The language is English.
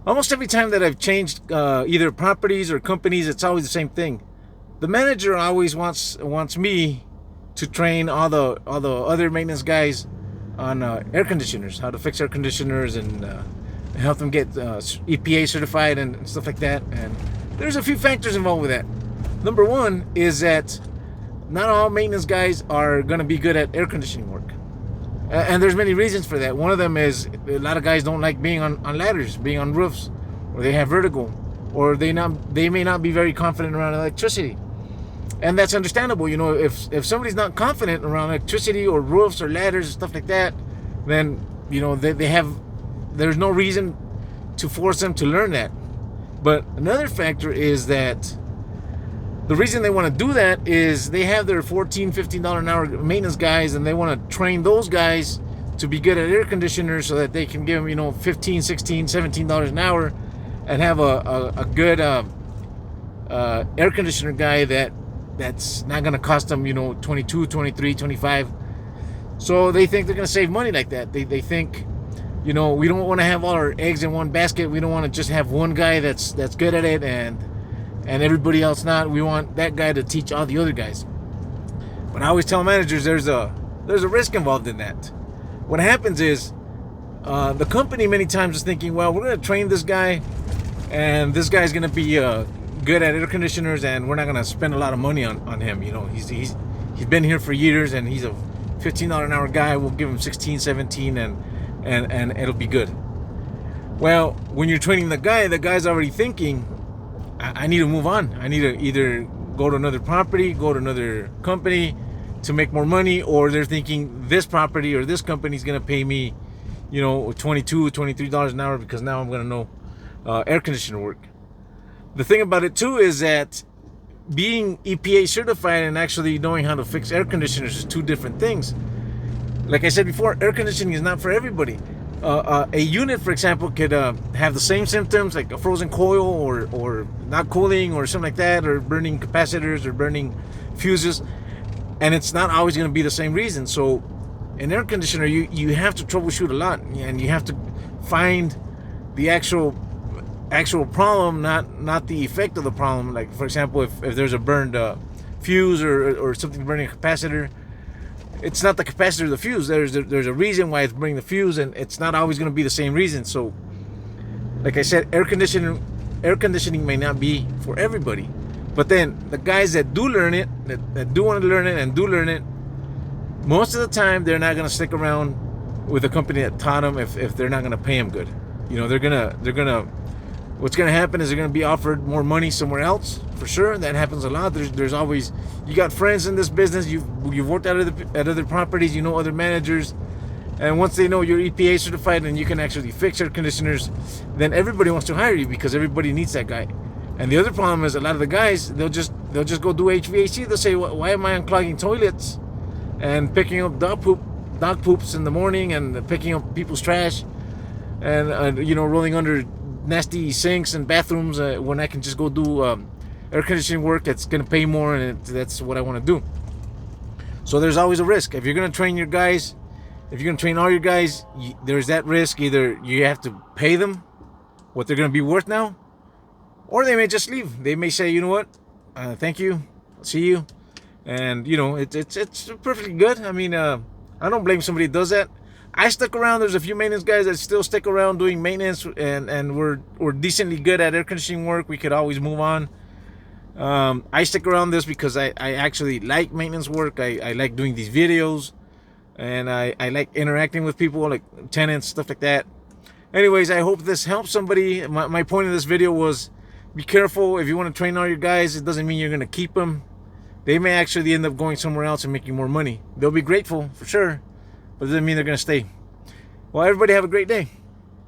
Almost every time that I've changed either properties or companies, it's always the same thing. The manager always wants me to train all the other maintenance guys on air conditioners, how to fix air conditioners, and help them get EPA certified and stuff like that. And there's a few factors involved with that. Number one is that not all maintenance guys are going to be good at air conditioning work. And there's many reasons for that. One of them is a lot of guys don't like being on ladders, being on roofs, or they have vertigo, or they may not be very confident around electricity. And that's understandable. You know, if somebody's not confident around electricity or roofs or ladders and stuff like that, then, you know, there's no reason to force them to learn that. But another factor is that the reason they want to do that is they have their $14, $15 an hour maintenance guys, and they want to train those guys to be good at air conditioners so that they can give them, you know, $15, $16, $17 an hour and have a good air conditioner guy that's not going to cost them, you know, 22, 23, 25. So they think they're going to save money like that. They think, you know, we don't want to have all our eggs in one basket. We don't want to just have one guy that's good at it and everybody else not. We want that guy to teach all the other guys. But I always tell managers there's a risk involved in that. What happens is the company many times is thinking, well, we're going to train this guy, and this guy's going to be good at air conditioners, and we're not going to spend a lot of money on him. You know, he's been here for years, and he's a $15 an hour guy. We'll give him 16, 17, and it'll be good. Well, when you're training the guy's already thinking, I need to move on. I need to either go to another property, go to another company to make more money, or they're thinking this property or this company is going to pay me, you know, $22, $23 an hour because now I'm going to know air conditioner work. The thing about it too is that being EPA certified and actually knowing how to fix air conditioners is two different things. Like I said before, air conditioning is not for everybody. A unit, for example, could have the same symptoms like a frozen coil or not cooling or something like that, or burning capacitors or burning fuses, and it's not always going to be the same reason. So an air conditioner, you have to troubleshoot a lot, and you have to find the actual problem, not the effect of the problem. Like, for example, if there's a burned fuse or something burning a capacitor, it's not the capacitor or the fuse. There's a reason why it's burning the fuse, and it's not always going to be the same reason. So, like I said, air conditioning may not be for everybody. But then the guys that do learn it, that do want to learn it and do learn it, most of the time they're not going to stick around with a company that taught them if they're not going to pay them good. You know, they're gonna. What's going to happen is they're going to be offered more money somewhere else, for sure. That happens a lot. There's always, you got friends in this business. You've worked at other properties. You know other managers, and once they know you're EPA certified and you can actually fix air conditioners, then everybody wants to hire you because everybody needs that guy. And the other problem is a lot of the guys, they'll just go do HVAC. They'll say, why am I unclogging toilets and picking up dog poops in the morning and picking up people's trash and you know, rolling under nasty sinks and bathrooms when I can just go do air conditioning work that's going to pay more, and that's what I want to do. So there's always a risk. If you're going to train your guys, if you're going to train all your guys, there's that risk. Either you have to pay them what they're going to be worth now, or they may just leave. They may say, you know what, thank you, I'll see you. And, you know, it's perfectly good. I mean, I don't blame somebody that does that. I stuck around. There's a few maintenance guys that still stick around doing maintenance, and we're decently good at air conditioning work. We could always move on. I stick around this because I actually like maintenance work. I like doing these videos, and I like interacting with people, like tenants, stuff like that. Anyways, I hope this helps somebody. My point of this video was, be careful. If you want to train all your guys, it doesn't mean you're going to keep them. They may actually end up going somewhere else and making more money. They'll be grateful, for sure, but it doesn't mean they're going to stay. Well, everybody have a great day.